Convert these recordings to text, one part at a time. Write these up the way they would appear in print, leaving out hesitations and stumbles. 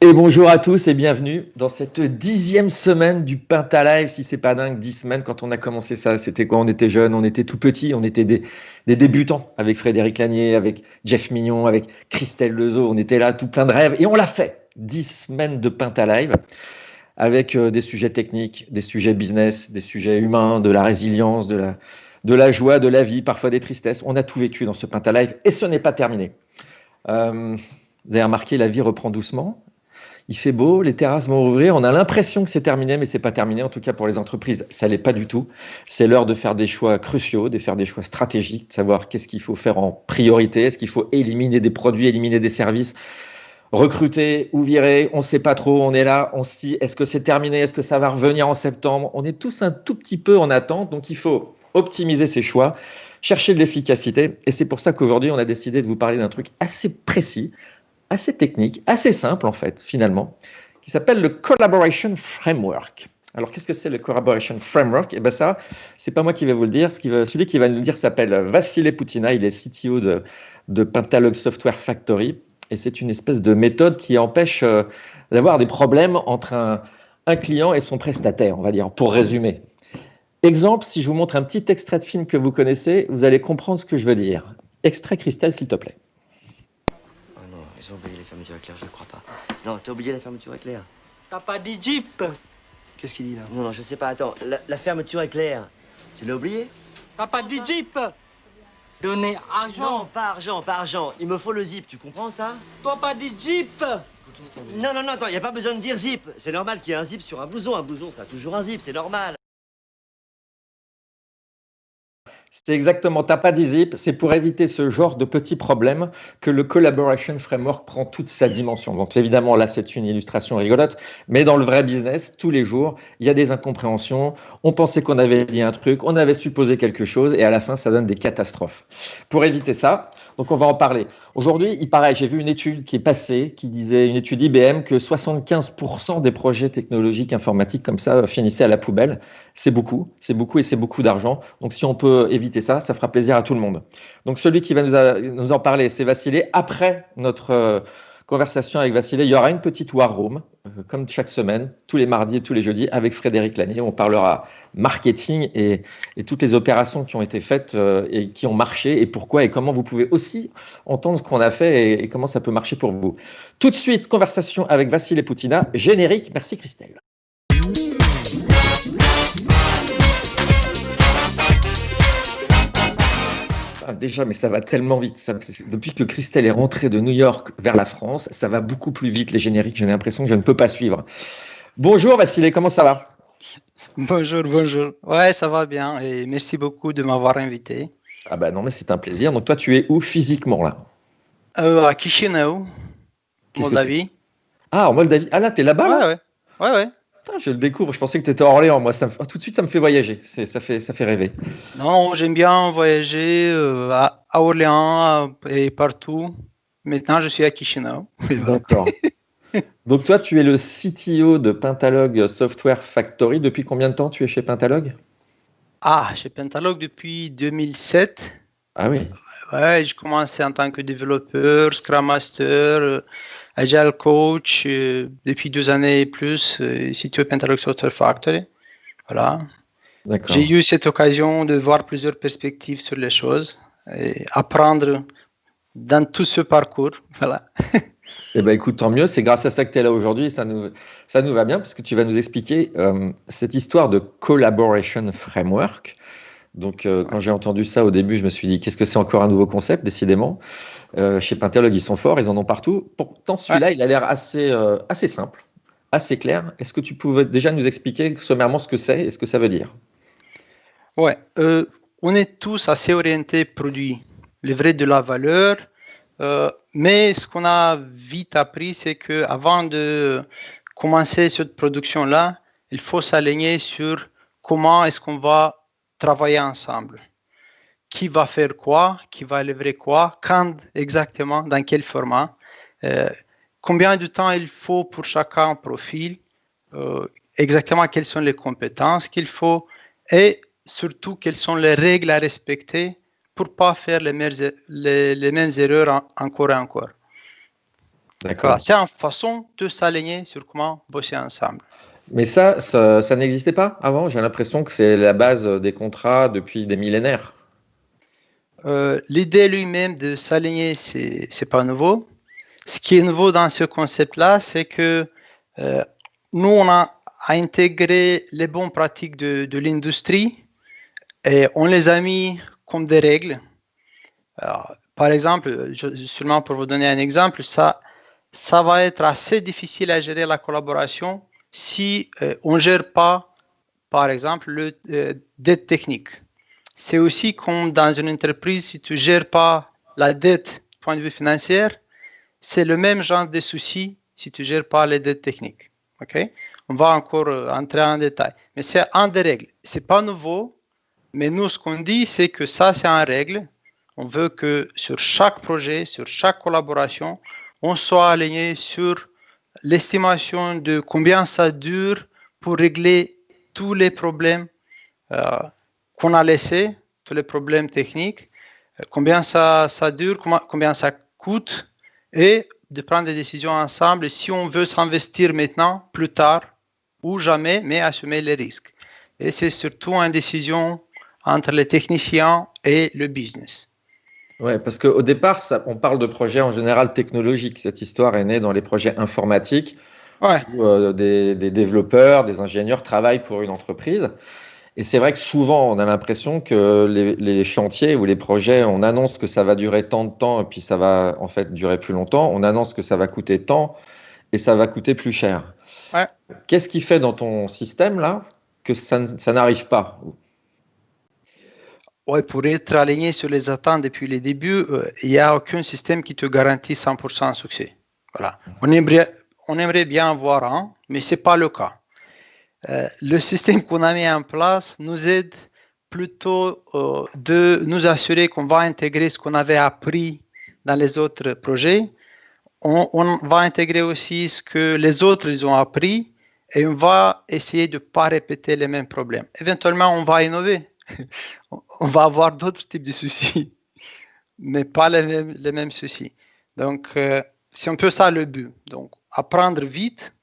Et bonjour à tous et bienvenue dans cette 10e semaine du Pentalive. Si c'est pas dingue, 10 semaines quand on a commencé ça, c'était quoi? On était jeunes, on était tout petits, on était des débutants avec Frédéric Lanier, avec Jeff Mignon, avec Christelle Lezeau. On était là tout plein de rêves et on l'a fait. 10 semaines de Pentalive avec des sujets techniques, des sujets business, des sujets humains, de la résilience, de la joie, de la vie, parfois des tristesses. On a tout vécu dans ce Pentalive et ce n'est pas terminé. Vous avez remarqué, la vie reprend doucement. Il fait beau, les terrasses vont ouvrir. On a l'impression que c'est terminé, mais c'est pas terminé. En tout cas, pour les entreprises, ça l'est pas du tout. C'est l'heure de faire des choix cruciaux, de faire des choix stratégiques, de savoir qu'est-ce qu'il faut faire en priorité. Est-ce qu'il faut éliminer des produits, éliminer des services, recruter ou virer? On sait pas trop. On est là, on se dit, est-ce que c'est terminé? Est-ce que ça va revenir en septembre? On est tous un tout petit peu en attente. Donc, il faut optimiser ses choix, chercher de l'efficacité. Et c'est pour ça qu'aujourd'hui, on a décidé de vous parler d'un truc assez précis, assez technique, assez simple en fait, finalement, qui s'appelle le Collaboration Framework. Alors, qu'est-ce que c'est le Collaboration Framework? Eh bien ça, c'est pas moi qui vais vous le dire. Celui qui va nous le dire s'appelle Vassily Poutina. Il est CTO de Pentalog Software Factory. Et c'est une espèce de méthode qui empêche d'avoir des problèmes entre un client et son prestataire, on va dire, pour résumer. Exemple, si je vous montre un petit extrait de film que vous connaissez, vous allez comprendre ce que je veux dire. Extrait, Christelle, s'il te plaît. Ils ont oublié les fermetures éclair, je ne crois pas. Non, t'as oublié la fermeture éclair. T'as pas dit Jeep? Qu'est-ce qu'il dit là? Non, je sais pas, attends. La fermeture éclair, tu l'as oublié? T'as pas dit Jeep? Donner argent. Non, pas argent, pas argent. Il me faut le zip, tu comprends ça? Toi pas dit Jeep? Non, attends, y a pas besoin de dire zip. C'est normal qu'il y ait un zip sur un blouson. Un blouson, ça a toujours un zip, c'est normal. C'est exactement, t'as pas dit zip, c'est pour éviter ce genre de petits problèmes que le Collaboration Framework prend toute sa dimension. Donc évidemment, là, c'est une illustration rigolote, mais dans le vrai business, tous les jours, il y a des incompréhensions. On pensait qu'on avait dit un truc, on avait supposé quelque chose, et à la fin, ça donne des catastrophes. Pour éviter ça, donc on va en parler. Aujourd'hui, il paraît, j'ai vu une étude qui est passée, qui disait, une étude IBM, que 75% des projets technologiques informatiques comme ça finissaient à la poubelle. C'est beaucoup et c'est beaucoup d'argent. Donc si on peut éviter ça, ça fera plaisir à tout le monde. Donc celui qui va nous en parler, c'est Vassily. Après notre conversation avec Vassily, il y aura une petite war room, comme chaque semaine, tous les mardis et tous les jeudis, avec Frédéric Lanier. On parlera marketing et toutes les opérations qui ont été faites et qui ont marché et pourquoi et comment vous pouvez aussi entendre ce qu'on a fait et comment ça peut marcher pour vous. Tout de suite, conversation avec Vassily Poutina. Générique. Merci Christelle. Déjà, mais ça va tellement vite. Depuis que Christelle est rentrée de New York vers la France, ça va beaucoup plus vite les génériques. J'ai l'impression que je ne peux pas suivre. Bonjour Vassily, comment ça va? Bonjour. Ouais, ça va bien et merci beaucoup de m'avoir invité. Ah bah non, mais c'est un plaisir. Donc toi, tu es où physiquement là? À Chisinau, Moldavie. Ah, en Moldavie. Ah là, t'es là-bas là? Ouais. Putain, je le découvre. Je pensais que tu étais à Orléans. Moi, tout de suite, ça me fait voyager. Ça fait rêver. Non, j'aime bien voyager à Orléans et partout. Maintenant, je suis à Chisinau. D'accord. Donc toi, tu es le CTO de Pentalog Software Factory. Depuis combien de temps tu es chez Pentalog? Chez Pentalog depuis 2007. Ah oui. Ouais, j'ai commencé en tant que développeur, Scrum Master, Agile Coach, depuis 2 années et plus, CTO Pentalog Software Factory. Voilà. D'accord. J'ai eu cette occasion de voir plusieurs perspectives sur les choses et apprendre dans tout ce parcours. Voilà. Eh ben, écoute, tant mieux. C'est grâce à ça que tu es là aujourd'hui. Ça nous va bien parce que tu vas nous expliquer cette histoire de Collaboration Framework. Donc, quand j'ai entendu ça au début, je me suis dit, qu'est-ce que c'est encore un nouveau concept, décidément. Chez Pentalog, ils sont forts, ils en ont partout. Pourtant, celui-là, il a l'air assez simple, assez clair. Est-ce que tu pouvais déjà nous expliquer sommairement ce que c'est et ce que ça veut dire? Ouais, on est tous assez orientés produits, livrer de la valeur. Mais ce qu'on a vite appris, c'est qu'avant de commencer cette production-là, il faut s'aligner sur comment est-ce qu'on va travailler ensemble. Qui va faire quoi, qui va livrer quoi, quand exactement, dans quel format, combien de temps il faut pour chacun profil, exactement quelles sont les compétences qu'il faut et surtout quelles sont les règles à respecter pour ne pas faire les mêmes erreurs encore et encore. D'accord. C'est une façon de s'aligner sur comment bosser ensemble. Mais ça n'existait pas avant. J'ai l'impression que c'est la base des contrats depuis des millénaires. L'idée lui-même de s'aligner, c'est pas nouveau. Ce qui est nouveau dans ce concept-là, c'est que nous, on a intégré les bonnes pratiques de l'industrie et on les a mis comme des règles. Alors, par exemple, seulement pour vous donner un exemple, ça va être assez difficile à gérer la collaboration si on ne gère pas, par exemple, le dette technique. C'est aussi comme dans une entreprise, si tu ne gères pas la dette du point de vue financier, c'est le même genre de soucis si tu ne gères pas les dettes techniques. Okay? On va encore entrer en détail. Mais c'est un des règles. Ce n'est pas nouveau, mais nous, ce qu'on dit, c'est que ça, c'est une règle. On veut que sur chaque projet, sur chaque collaboration, on soit aligné sur l'estimation de combien ça dure pour régler tous les problèmes qu'on a laissés, tous les problèmes techniques, combien ça dure, combien ça coûte, et de prendre des décisions ensemble si on veut s'investir maintenant, plus tard, ou jamais, mais assumer les risques. Et c'est surtout une décision entre les techniciens et le business. Ouais, parce qu'au départ, on parle de projets en général technologiques. Cette histoire est née dans les projets informatiques où des développeurs, des ingénieurs travaillent pour une entreprise. Et c'est vrai que souvent, on a l'impression que les chantiers ou les projets, on annonce que ça va durer tant de temps et puis ça va en fait durer plus longtemps. On annonce que ça va coûter tant et ça va coûter plus cher. Ouais. Qu'est-ce qui fait dans ton système là que ça n'arrive pas? Ouais, pour être aligné sur les attentes depuis les débuts, il n'y a aucun système qui te garantit 100% succès. Voilà. On aimerait bien avoir un, mais ce n'est pas le cas. Le système qu'on a mis en place nous aide plutôt de nous assurer qu'on va intégrer ce qu'on avait appris dans les autres projets. On va intégrer aussi ce que les autres ils ont appris et on va essayer de ne pas répéter les mêmes problèmes. Éventuellement, on va innover. On va avoir d'autres types de soucis, mais pas les mêmes soucis. Donc, c'est un peu ça le but. Donc, apprendre vite,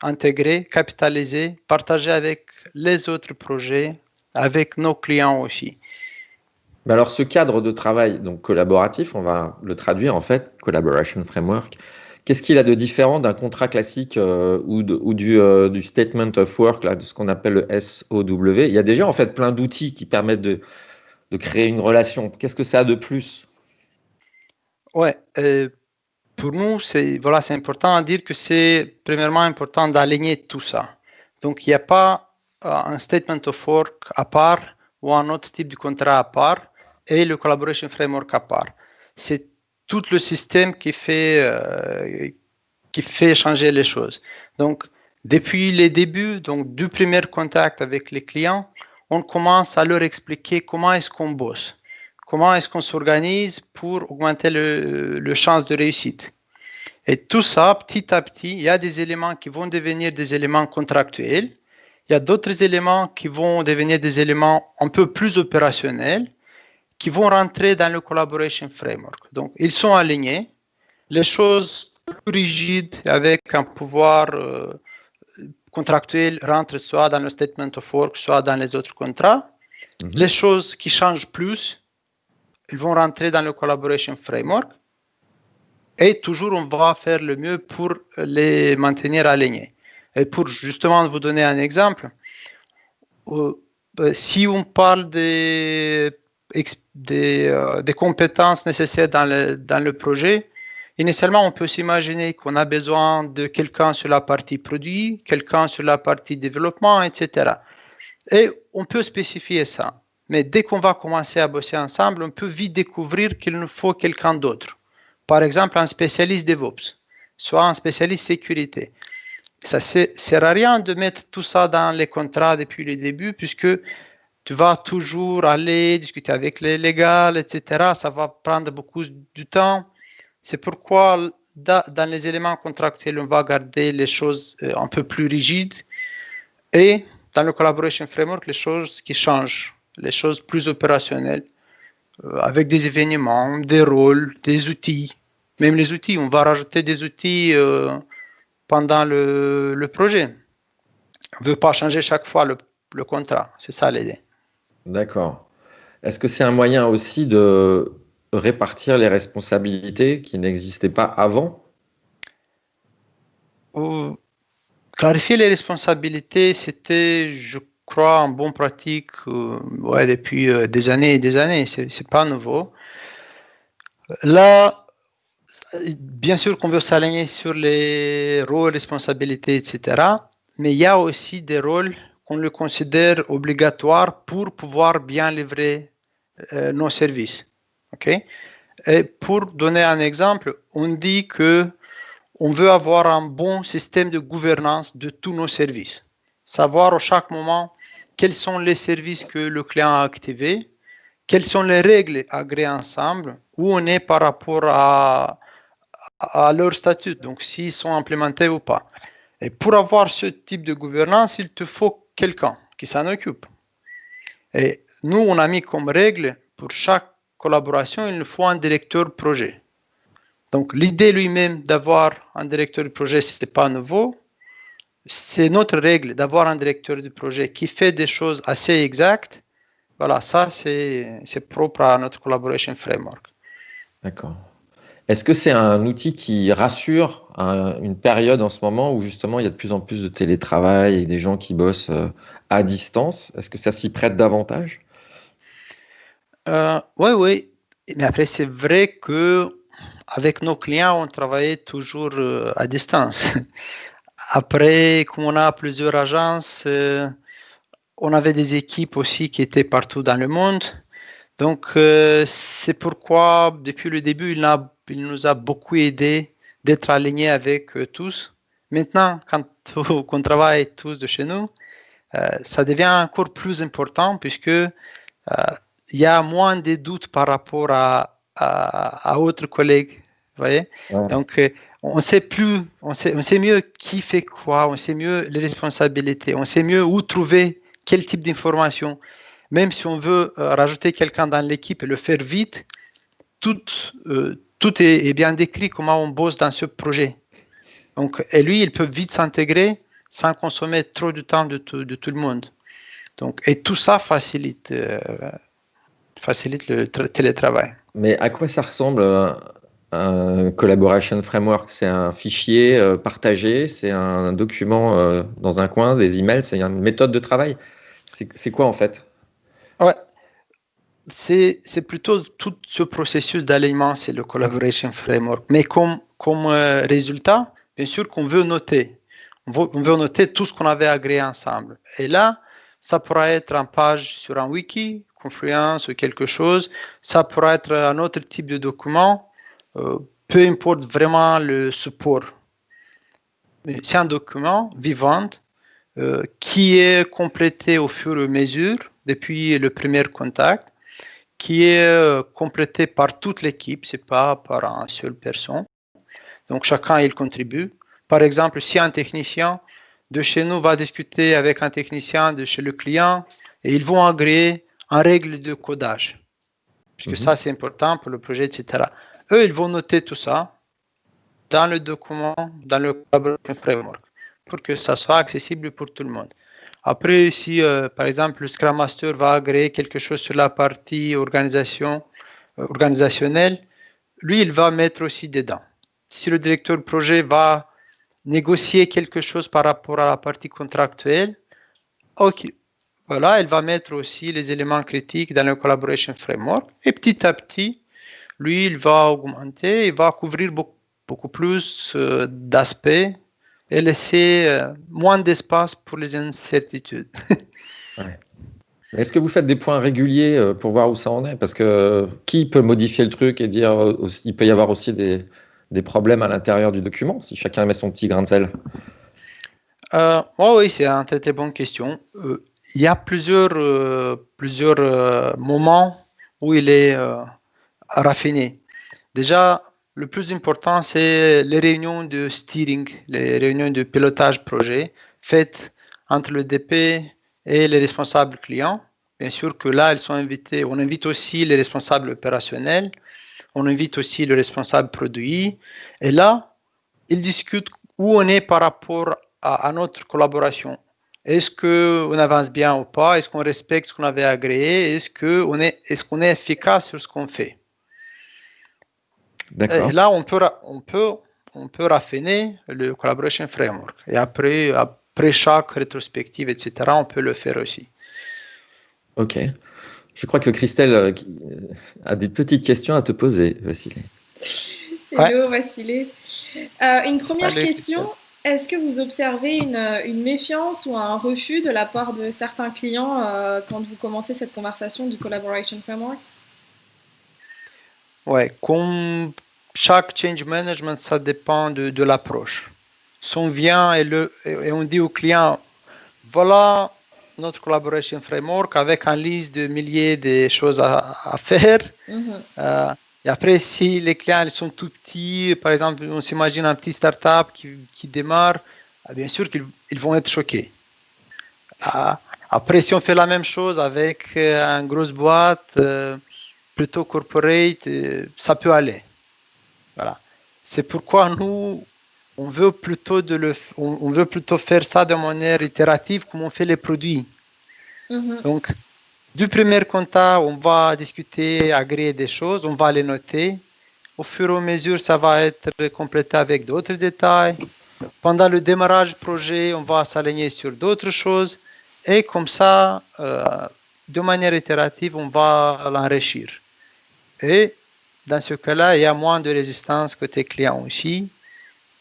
intégrer, capitaliser, partager avec les autres projets, avec nos clients aussi. Mais alors, ce cadre de travail donc collaboratif, on va le traduire en fait, Collaboration Framework. Qu'est-ce qu'il a de différent d'un contrat classique ou du Statement of Work, là, de ce qu'on appelle le SOW? Il y a déjà en fait plein d'outils qui permettent de créer une relation. Qu'est-ce que ça a de plus? Ouais, pour nous, c'est important à dire que c'est premièrement important d'aligner tout ça. Donc, il n'y a pas un Statement of Work à part ou un autre type de contrat à part et le Collaboration Framework à part. C'est tout le système qui fait changer les choses. Donc, depuis les débuts, donc du premier contact avec les clients, on commence à leur expliquer comment est-ce qu'on bosse, comment est-ce qu'on s'organise pour augmenter le chance de réussite. Et tout ça, petit à petit, il y a des éléments qui vont devenir des éléments contractuels, il y a d'autres éléments qui vont devenir des éléments un peu plus opérationnels, qui vont rentrer dans le Collaboration Framework. Donc, ils sont alignés. Les choses plus rigides avec un pouvoir contractuel rentrent soit dans le Statement of Work, soit dans les autres contrats. Les choses qui changent plus, ils vont rentrer dans le Collaboration Framework. Et toujours, on va faire le mieux pour les maintenir alignés. Et pour justement vous donner un exemple, si on parle des compétences nécessaires dans le projet, initialement, on peut s'imaginer qu'on a besoin de quelqu'un sur la partie produit, quelqu'un sur la partie développement, etc. Et on peut spécifier ça. Mais dès qu'on va commencer à bosser ensemble, on peut vite découvrir qu'il nous faut quelqu'un d'autre. Par exemple, un spécialiste DevOps, soit un spécialiste sécurité. Ça ne sert à rien de mettre tout ça dans les contrats depuis le début, puisque tu vas toujours aller discuter avec les légaux, etc. Ça va prendre beaucoup de temps. C'est pourquoi, dans les éléments contractuels, on va garder les choses un peu plus rigides. Et dans le Collaboration Framework, les choses qui changent, les choses plus opérationnelles, avec des événements, des rôles, des outils. Même les outils, on va rajouter des outils pendant le projet. On ne veut pas changer chaque fois le contrat. C'est ça l'idée. D'accord. Est-ce que c'est un moyen aussi de répartir les responsabilités qui n'existaient pas avant? Clarifier les responsabilités, c'était, je crois, en bonne pratique depuis des années et des années. C'est pas nouveau. Là, bien sûr qu'on veut s'aligner sur les rôles, responsabilités, etc. Mais il y a aussi des rôles qu'on le considère obligatoires pour pouvoir bien livrer nos services. Okay? Et pour donner un exemple, on dit que on veut avoir un bon système de gouvernance de tous nos services. Savoir à chaque moment quels sont les services que le client a activés, quelles sont les règles agréées ensemble, où on est par rapport à leur statut, donc s'ils sont implémentés ou pas. Et pour avoir ce type de gouvernance, il te faut quelqu'un qui s'en occupe. Et nous, on a mis comme règle, pour chaque collaboration, il nous faut un directeur projet. Donc, l'idée lui-même d'avoir un directeur de projet, ce n'est pas nouveau. C'est notre règle d'avoir un directeur de projet qui fait des choses assez exactes. Voilà, ça, c'est propre à notre Collaboration Framework. D'accord. Est-ce que c'est un outil qui rassure une période en ce moment où justement il y a de plus en plus de télétravail et des gens qui bossent à distance? Est-ce que ça s'y prête davantage? Oui. Mais après, c'est vrai que avec nos clients, on travaillait toujours à distance. Après, comme on a plusieurs agences, on avait des équipes aussi qui étaient partout dans le monde. Donc, c'est pourquoi, depuis le début, il nous a beaucoup aidé d'être alignés avec tous. Maintenant, quand on travaille tous de chez nous, ça devient encore plus important puisque il y a moins de doutes par rapport à autres collègues. Vous voyez? Ouais. Donc, on sait mieux qui fait quoi, on sait mieux les responsabilités, on sait mieux où trouver quel type d'information. Même si on veut rajouter quelqu'un dans l'équipe et le faire vite, tout est bien décrit comment on bosse dans ce projet. Donc, et lui, il peut vite s'intégrer sans consommer trop de temps de tout le monde. Donc, et tout ça facilite le télétravail. Mais à quoi ça ressemble un Collaboration Framework? C'est un fichier partagé, c'est un document dans un coin, des emails, c'est une méthode de travail? C'est quoi en fait? Ouais, c'est plutôt tout ce processus d'alignement, c'est le Collaboration Framework. Mais comme résultat, bien sûr qu'on veut noter. On veut noter tout ce qu'on avait agréé ensemble. Et là, ça pourra être une page sur un wiki, Confluence ou quelque chose. Ça pourra être un autre type de document. Peu importe vraiment le support. C'est un document vivant qui est complété au fur et à mesure depuis le premier contact, qui est complété par toute l'équipe, c'est pas par une seule personne. Donc chacun il contribue. Par exemple, si un technicien de chez nous va discuter avec un technicien de chez le client et ils vont agréer en règle de codage, puisque ça c'est important pour le projet, etc. Eux, ils vont noter tout ça dans le document, dans le Collaboration Framework, pour que ça soit accessible pour tout le monde. Après, si par exemple le Scrum Master va agréer quelque chose sur la partie organisationnelle, lui, il va mettre aussi dedans. Si le directeur de projet va négocier quelque chose par rapport à la partie contractuelle, ok, voilà, il va mettre aussi les éléments critiques dans le Collaboration Framework. Et petit à petit, lui, il va augmenter, il va couvrir beaucoup plus d'aspects et laisser moins d'espace pour les incertitudes. Ouais. Est-ce que vous faites des points réguliers pour voir où ça en est? Parce que qui peut modifier le truc et dire il peut y avoir aussi des problèmes à l'intérieur du document si chacun met son petit grain de sel? Oui, c'est une très bonne question. Il y a plusieurs moments où il est raffiné. Déjà, le plus important, c'est les réunions de steering, les réunions de pilotage projet faites entre le DP et les responsables clients. Bien sûr que là, ils sont invités. On invite aussi les responsables opérationnels On invite aussi le responsable produit. Et là, ils discutent où on est par rapport à notre collaboration. Est-ce qu'on avance bien ou pas? Est-ce qu'on respecte ce qu'on avait agréé? Est-ce qu'on est efficace sur ce qu'on fait? D'accord. Et là, on peut raffiner le Collaboration Framework. Et après chaque rétrospective, etc., on peut le faire aussi. Ok. Je crois que Christelle a des petites questions à te poser, Vassilé. Hello, Vassilé. Une première Salut, question. Christelle. Est-ce que vous observez une méfiance ou un refus de la part de certains clients quand vous commencez cette conversation du Collaboration Framework? Ouais, comme chaque change management, ça dépend de l'approche. Si on vient et on dit au client, voilà notre collaboration framework avec une liste de milliers de choses à faire. Et après, si les clients ils sont tout petits, par exemple, on s'imagine un petit startup qui démarre, bien sûr qu'ils vont être choqués. Après, si on fait la même chose avec une grosse boîte, plutôt corporate, ça peut aller. Voilà. C'est pourquoi nous, on veut plutôt faire ça de manière itérative comme on fait les produits. Donc, du premier contact, on va discuter, agréer des choses, on va les noter. Au fur et à mesure, ça va être complété avec d'autres détails. Pendant le démarrage du projet, on va s'aligner sur d'autres choses. Et comme ça, de manière itérative, on va l'enrichir. Et dans ce cas-là, il y a moins de résistance côté client aussi.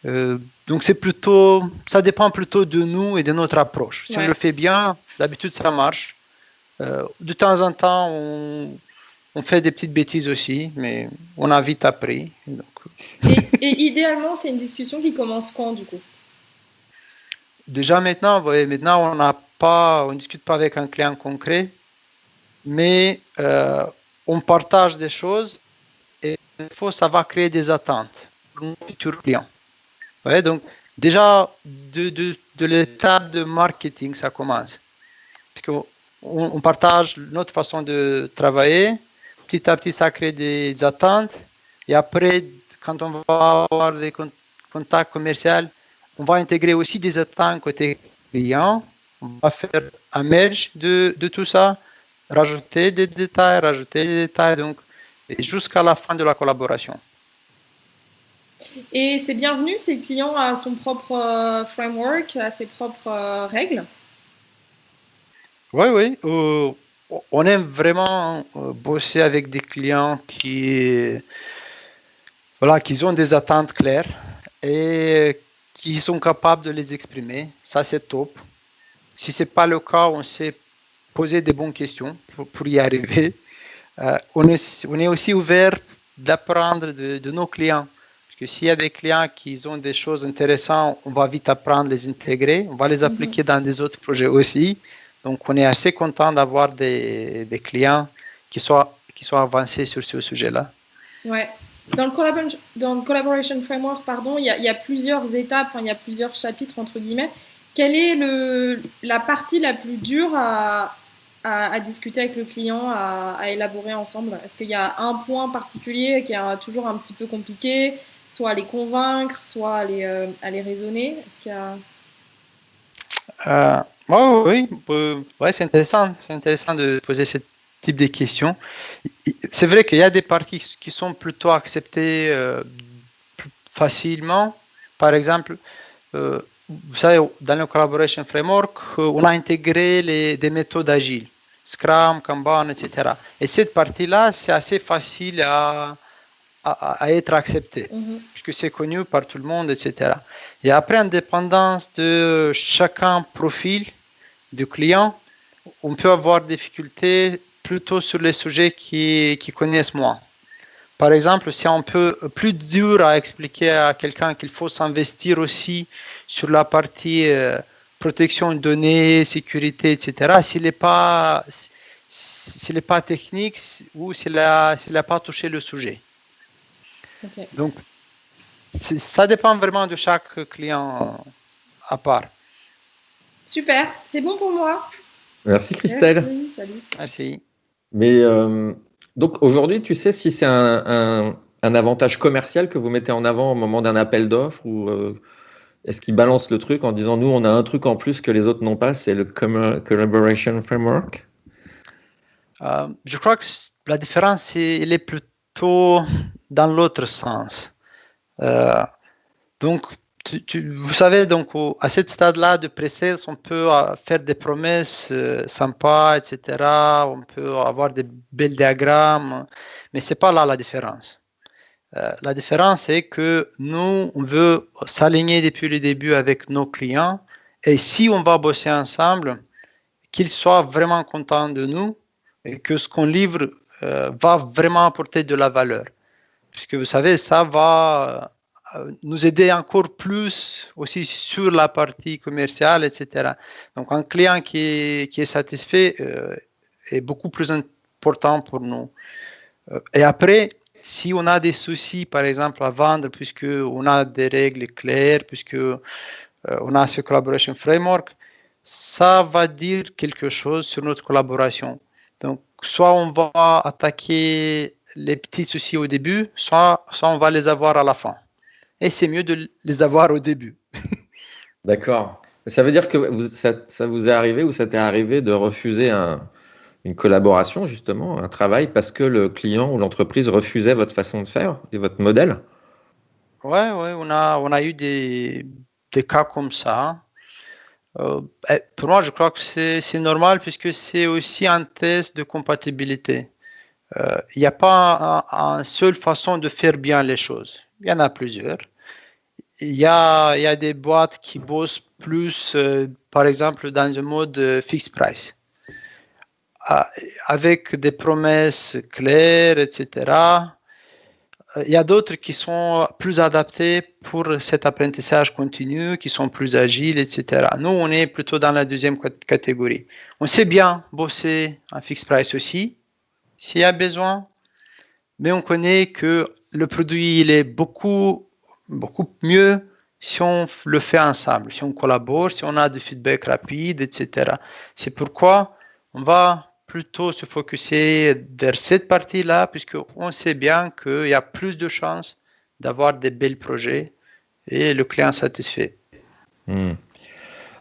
Donc ça dépend plutôt de nous et de notre approche. Si on le fait bien, d'habitude ça marche. De temps en temps, on fait des petites bêtises aussi, mais on a vite appris. Donc. Et idéalement, c'est une discussion qui commence quand du coup? Déjà maintenant, on discute pas avec un client concret, mais on partage des choses et ça va créer des attentes pour nos futurs clients. Ouais, donc déjà de l'étape de marketing, ça commence. Parce qu'on partage notre façon de travailler. Petit à petit, ça crée des attentes. Et après, quand on va avoir des contacts commerciaux, on va intégrer aussi des attentes côté client. On va faire un merge de tout ça, rajouter des détails, donc, et jusqu'à la fin de la collaboration. Et c'est bienvenu si le client a son propre framework, a ses propres règles? Oui. On aime vraiment bosser avec des clients qui ont des attentes claires et qui sont capables de les exprimer. Ça, c'est top. Si ce n'est pas le cas, on sait poser des bonnes questions pour y arriver. On est aussi ouvert d'apprendre de nos clients. Parce que s'il y a des clients qui ont des choses intéressantes, on va vite apprendre, les intégrer. On va les appliquer dans des autres projets aussi. Donc, on est assez content d'avoir des clients qui soient avancés sur ce sujet-là. Ouais. Dans le Collaboration Framework, il y a plusieurs étapes, il y a plusieurs chapitres, entre guillemets. Quelle est la partie la plus dure à discuter avec le client, à élaborer ensemble? Est-ce qu'il y a un point particulier qui est toujours un petit peu compliqué, soit à les convaincre, soit à les raisonner? Est-ce qu'il y a... Oui, c'est intéressant. C'est intéressant de poser ce type de questions. C'est vrai qu'il y a des parties qui sont plutôt acceptées facilement. Par exemple, vous savez, dans le Collaboration Framework, on a intégré des méthodes agiles, Scrum, Kanban, etc. Et cette partie-là, c'est assez facile à être accepté, puisque c'est connu par tout le monde, etc. Et après, en dépendance de chacun profil du client, on peut avoir des difficultés plutôt sur les sujets qui connaissent moins. Par exemple, c'est un peu plus dur à expliquer à quelqu'un qu'il faut s'investir aussi sur la partie protection de données, sécurité, etc. S'il n'est pas technique ou s'il n'a pas touché le sujet. Okay. Donc, ça dépend vraiment de chaque client à part. Super, c'est bon pour moi. Merci Christelle. Merci, salut. Merci. Mais Donc aujourd'hui, tu sais si c'est un avantage commercial que vous mettez en avant au moment d'un appel d'offres ou est-ce qu'ils balancent le truc en disant nous, on a un truc en plus que les autres n'ont pas, c'est le Collaboration Framework? Je crois que la différence, elle est plutôt dans l'autre sens. Donc, vous savez, donc, à ce stade-là de pré-sales, on peut faire des promesses sympas, etc. On peut avoir des belles diagrammes, mais ce n'est pas là la différence. La différence, c'est que nous, on veut s'aligner depuis le début avec nos clients et si on va bosser ensemble, qu'ils soient vraiment contents de nous et que ce qu'on livre va vraiment apporter de la valeur. Puisque vous savez, ça va nous aider encore plus aussi sur la partie commerciale, etc. Donc, un client qui est satisfait est beaucoup plus important pour nous. Et après, si on a des soucis, par exemple, à vendre, puisqu'on a des règles claires, puisqu'on a ce collaboration framework, ça va dire quelque chose sur notre collaboration. Donc, soit on va attaquer les petits soucis au début, soit on va les avoir à la fin. Et c'est mieux de les avoir au début. D'accord. Ça veut dire que ça vous est arrivé ou ça t'est arrivé de refuser une collaboration, justement, un travail, parce que le client ou l'entreprise refusait votre façon de faire et votre modèle? Ouais, on a eu des cas comme ça. Pour moi, je crois que c'est normal puisque c'est aussi un test de compatibilité. Il n'y a pas une seule façon de faire bien les choses. Il y en a plusieurs. Il y a des boîtes qui bossent plus, par exemple, dans un mode fixed price, avec des promesses claires, etc. Il y a d'autres qui sont plus adaptés pour cet apprentissage continu, qui sont plus agiles, etc. Nous, on est plutôt dans la deuxième catégorie. On sait bien bosser en fixed price aussi, s'il y a besoin, mais on connaît que le produit il est beaucoup mieux si on le fait ensemble, si on collabore, si on a du feedback rapide, etc. C'est pourquoi on va plutôt se focuser vers cette partie-là, puisqu'on sait bien qu'il y a plus de chances d'avoir des bels projets et le client satisfait.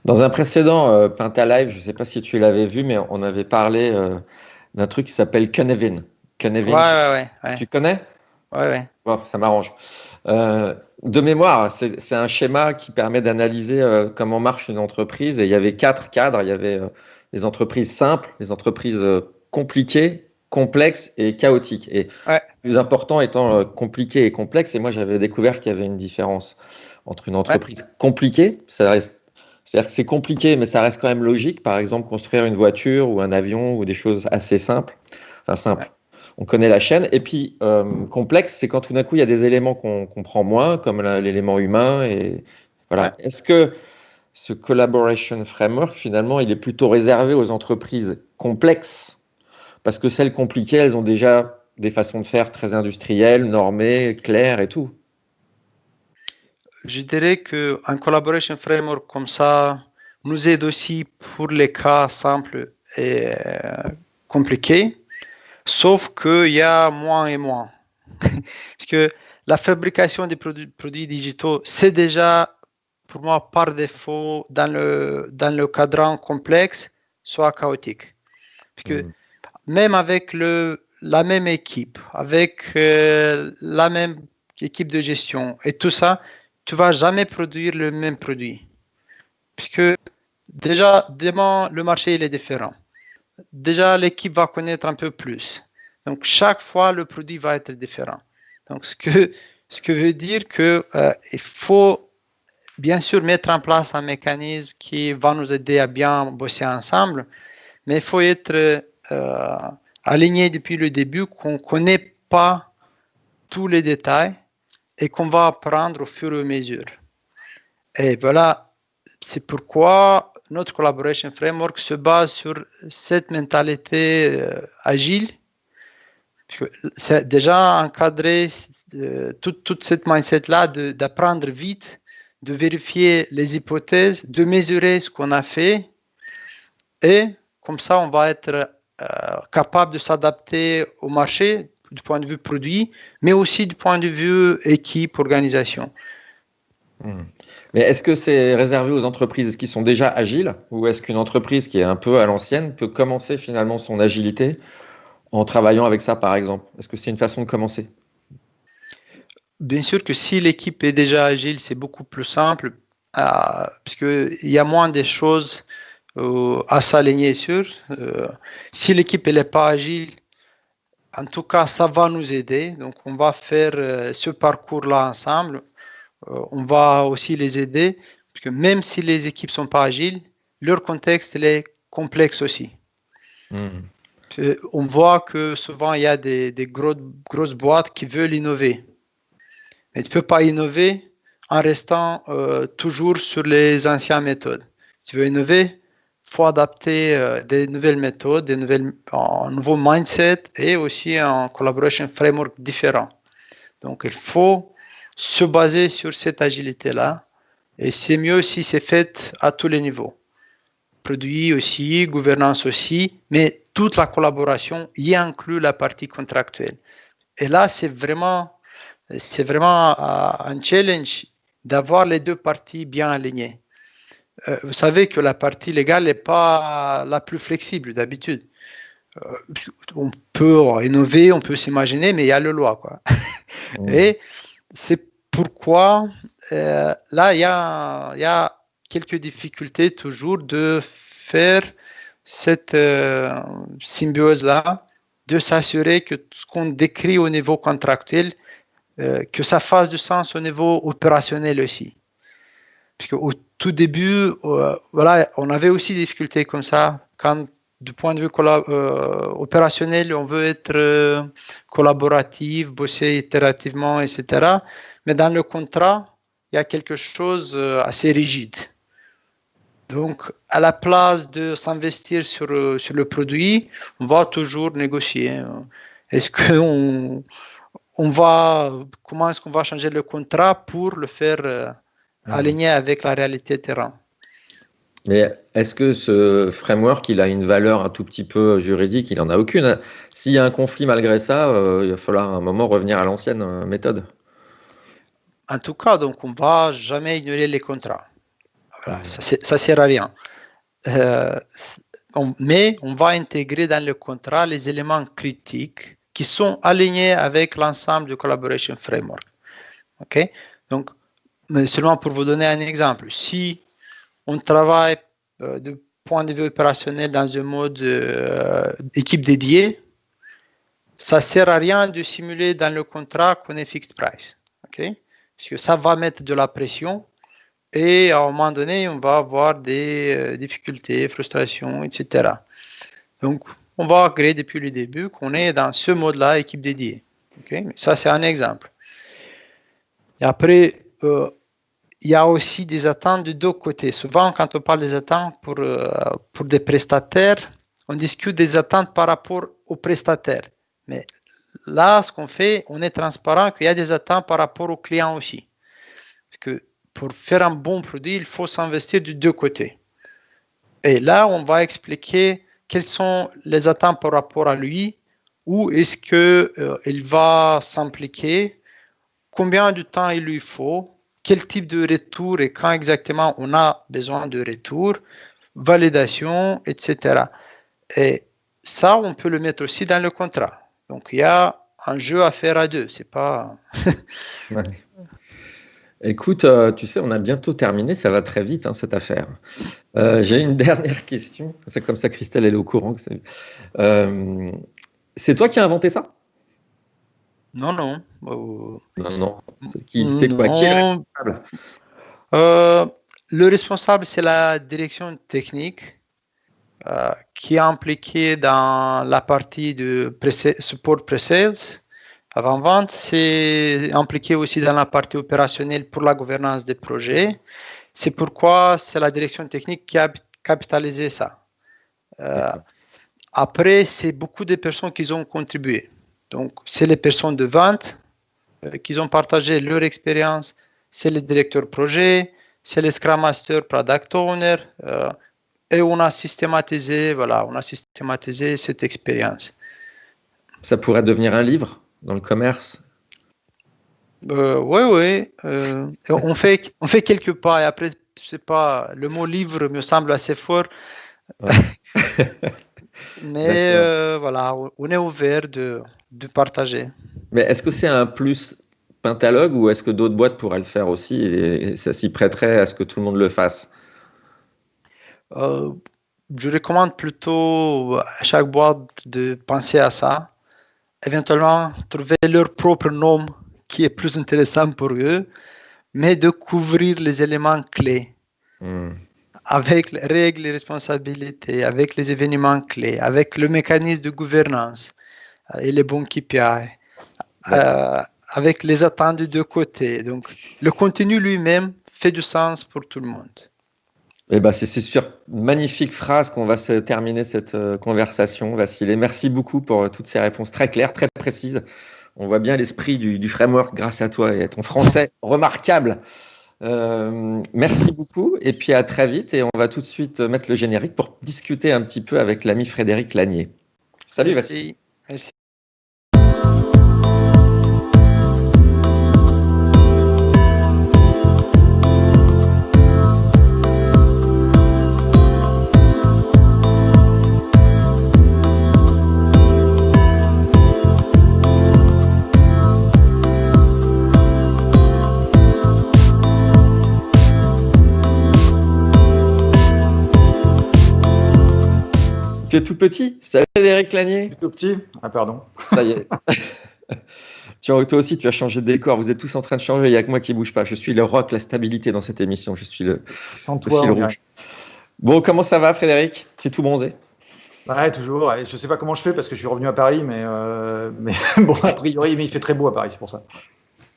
Dans un précédent Pentalive, je ne sais pas si tu l'avais vu, mais on avait parlé d'un truc qui s'appelle Cynefin. Ouais. Tu connais? Ouais. Bon, ça m'arrange. De mémoire, c'est un schéma qui permet d'analyser comment marche une entreprise. Et il y avait 4 cadres. Il y avait les entreprises simples, les entreprises compliquées, complexes et chaotiques. Et le plus important étant compliqué et complexe. Et moi, j'avais découvert qu'il y avait une différence entre une entreprise compliquée, c'est-à-dire que c'est compliqué, mais ça reste quand même logique. Par exemple, construire une voiture ou un avion ou des choses assez simples. Enfin, simples. On connaît la chaîne. Et puis, complexe, c'est quand tout d'un coup, il y a des éléments qu'on comprend moins, comme l'élément humain. Et voilà. Est-ce que ce Collaboration Framework, finalement, il est plutôt réservé aux entreprises complexes? Parce que celles compliquées, elles ont déjà des façons de faire très industrielles, normées, claires et tout. Je dirais qu'un Collaboration Framework comme ça nous aide aussi pour les cas simples et compliqués. Sauf qu'il y a moins et moins. Parce que la fabrication des produits digitaux, c'est déjà, pour moi, par défaut, dans le cadran complexe, soit chaotique. Parce que même avec la même équipe, avec la même équipe de gestion et tout ça, tu ne vas jamais produire le même produit. Puisque déjà, le marché il est différent. Déjà, l'équipe va connaître un peu plus. Donc, chaque fois, le produit va être différent. Donc, ce que veut dire qu'il faut bien sûr mettre en place un mécanisme qui va nous aider à bien bosser ensemble, mais il faut être aligné depuis le début, qu'on ne connaît pas tous les détails et qu'on va apprendre au fur et à mesure. Et voilà, c'est pourquoi notre Collaboration Framework se base sur cette mentalité agile. C'est déjà encadré toute cette mindset-là d'apprendre vite, de vérifier les hypothèses, de mesurer ce qu'on a fait. Et comme ça, on va être capable de s'adapter au marché du point de vue produit, mais aussi du point de vue équipe, organisation. Mais est-ce que c'est réservé aux entreprises qui sont déjà agiles ou est-ce qu'une entreprise qui est un peu à l'ancienne peut commencer finalement son agilité en travaillant avec ça, par exemple? Est-ce que c'est une façon de commencer? Bien sûr que si l'équipe est déjà agile, c'est beaucoup plus simple, puisqu'il y a moins de choses à s'aligner sur. Si l'équipe n'est pas agile, en tout cas, ça va nous aider. Donc, on va faire ce parcours-là ensemble. On va aussi les aider, parce que même si les équipes ne sont pas agiles, leur contexte est complexe aussi. On voit que souvent, il y a des grosses boîtes qui veulent innover. Mais tu ne peux pas innover en restant toujours sur les anciennes méthodes. Si tu veux innover, il faut adapter des nouvelles méthodes, un nouveau mindset et aussi un collaboration framework différent. Donc, il faut se baser sur cette agilité-là. Et c'est mieux si c'est fait à tous les niveaux. Produit aussi, gouvernance aussi, mais toute la collaboration y inclut la partie contractuelle. Et là, c'est vraiment un challenge d'avoir les deux parties bien alignées. Vous savez que la partie légale n'est pas la plus flexible d'habitude. On peut innover, on peut s'imaginer, mais il y a la loi, quoi. Et c'est pourquoi là, il y a quelques difficultés toujours de faire cette symbiose-là, de s'assurer que ce qu'on décrit au niveau contractuel, que ça fasse du sens au niveau opérationnel aussi. Parce qu'au tout début, voilà, on avait aussi des difficultés comme ça. Quand, du point de vue opérationnel, on veut être collaboratif, bosser itérativement, etc. Mais dans le contrat, il y a quelque chose assez rigide. Donc, à la place de s'investir sur le produit, on va toujours négocier. Est-ce qu'on comment est-ce qu'on va changer le contrat pour le faire aligner avec la réalité terrain? Mais est-ce que ce framework, il a une valeur un tout petit peu juridique? Il n'en a aucune. S'il y a un conflit malgré ça, il va falloir à un moment revenir à l'ancienne méthode. En tout cas, donc on ne va jamais ignorer les contrats. Voilà, ça ne sert à rien. Mais on va intégrer dans le contrat les éléments critiques qui sont alignés avec l'ensemble du Collaboration Framework. Okay? Donc, mais seulement pour vous donner un exemple, si on travaille du point de vue opérationnel dans un mode équipe dédiée, ça ne sert à rien de simuler dans le contrat qu'on est fixed price. Okay? Parce que ça va mettre de la pression et à un moment donné, on va avoir des difficultés, frustrations, etc. Donc, on va créer depuis le début qu'on est dans ce mode-là, équipe dédiée. Okay? Mais ça, c'est un exemple. Et après, il y a aussi des attentes de deux côtés. Souvent, quand on parle des attentes pour des prestataires, on discute des attentes par rapport aux prestataires. Mais là, ce qu'on fait, on est transparent qu'il y a des attentes par rapport aux clients aussi. Parce que pour faire un bon produit, il faut s'investir de deux côtés. Et là, on va expliquer quelles sont les attentes par rapport à lui, où est-ce qu'il va s'impliquer, combien de temps il lui faut, quel type de retour et quand exactement on a besoin de retour, validation, etc. Et ça, on peut le mettre aussi dans le contrat. Donc, il y a un jeu à faire à deux. C'est pas... Ouais. Écoute, tu sais, on a bientôt terminé. Ça va très vite, hein, cette affaire. J'ai une dernière question. C'est comme ça, Christelle, elle est au courant. C'est toi qui as inventé ça? Non. Non. C'est quoi? Qui est le responsable? Le responsable, c'est la direction technique qui est impliquée dans la partie de support pre-sales, avant-vente. C'est impliqué aussi dans la partie opérationnelle pour la gouvernance des projets. C'est pourquoi c'est la direction technique qui a capitalisé ça. Après, c'est beaucoup de personnes qui ont contribué. Donc, c'est les personnes de vente qui ont partagé leur expérience, c'est les directeurs projet, c'est les Scrum Master, Product Owner, et on a systématisé cette expérience. Ça pourrait devenir un livre dans le commerce? Oui. On fait quelques pas et après, je sais pas, le mot livre me semble assez fort. Ouais. Mais voilà, on est ouvert de partager. Mais est-ce que c'est un plus Pentalogue ou est-ce que d'autres boîtes pourraient le faire aussi et ça s'y prêterait à ce que tout le monde le fasse? Je recommande plutôt à chaque boîte de penser à ça, éventuellement trouver leur propre nom qui est plus intéressant pour eux, mais de couvrir les éléments clés avec les règles et responsabilités, avec les événements clés, avec le mécanisme de gouvernance et les bons KPI, avec les attentes des deux côtés. Donc, le contenu lui-même fait du sens pour tout le monde. Eh ben, c'est sur une magnifique phrase qu'on va se terminer cette conversation, Vassilé. Merci beaucoup pour toutes ces réponses très claires, très précises. On voit bien l'esprit du framework grâce à toi et à ton français remarquable. Merci beaucoup et puis à très vite. Et on va tout de suite mettre le générique pour discuter un petit peu avec l'ami Frédéric Lanier. Salut Vassilé. Merci. Tu es tout petit? Salut Frédéric Lanier. Tout petit? Ah pardon. Ça y est. Toi aussi, tu as changé de décor. Vous êtes tous en train de changer. Il n'y a que moi qui ne bouge pas. Je suis le rock, la stabilité dans cette émission. Je suis le fil rouge. Bon, comment ça va Frédéric? Tu es tout bronzé? Ouais, toujours. Je ne sais pas comment je fais parce que je suis revenu à Paris, mais bon, a priori, il fait très beau à Paris, c'est pour ça.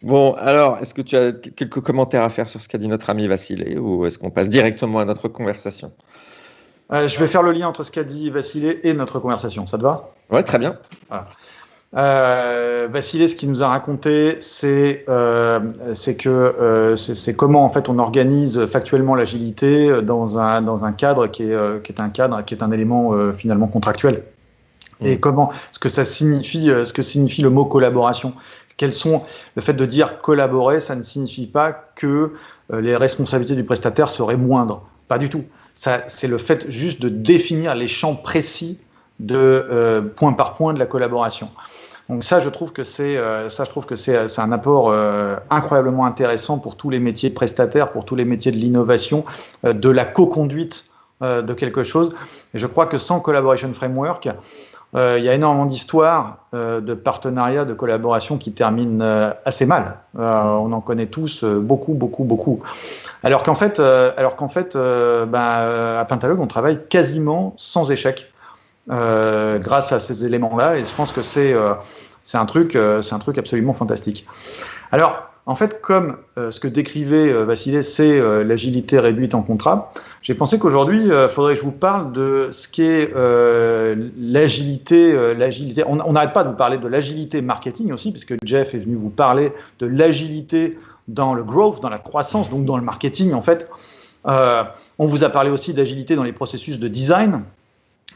Bon, alors, est-ce que tu as quelques commentaires à faire sur ce qu'a dit notre ami Vassilé ou est-ce qu'on passe directement à notre conversation? Je vais faire le lien entre ce qu'a dit Vassilé et notre conversation. Ça te va? Ouais, très bien. Voilà. Vassilé, ce qu'il nous a raconté, c'est comment en fait on organise factuellement l'agilité dans un cadre qui est un élément finalement contractuel. Et ce que signifie le mot collaboration. Le fait de dire collaborer, ça ne signifie pas que les responsabilités du prestataire seraient moindres. Pas du tout. C'est le fait juste de définir les champs précis de point par point de la collaboration. Donc ça, je trouve que c'est un apport incroyablement intéressant pour tous les métiers de prestataires, pour tous les métiers de l'innovation, de la co-conduite de quelque chose. Et je crois que sans Collaboration Framework, il y a énormément d'histoires de partenariats, de collaboration qui terminent assez mal. On en connaît tous beaucoup. Alors qu'en fait, à Pentalogue, on travaille quasiment sans échec grâce à ces éléments-là. Et je pense que c'est un truc absolument fantastique. Alors, en fait, comme ce que décrivait Vassilé, c'est l'agilité réduite en contrat, j'ai pensé qu'aujourd'hui, il faudrait que je vous parle de ce qu'est l'agilité. On n'arrête pas de vous parler de l'agilité marketing aussi, puisque Jeff est venu vous parler de l'agilité dans le growth, dans la croissance, donc dans le marketing, en fait. On vous a parlé aussi d'agilité dans les processus de design.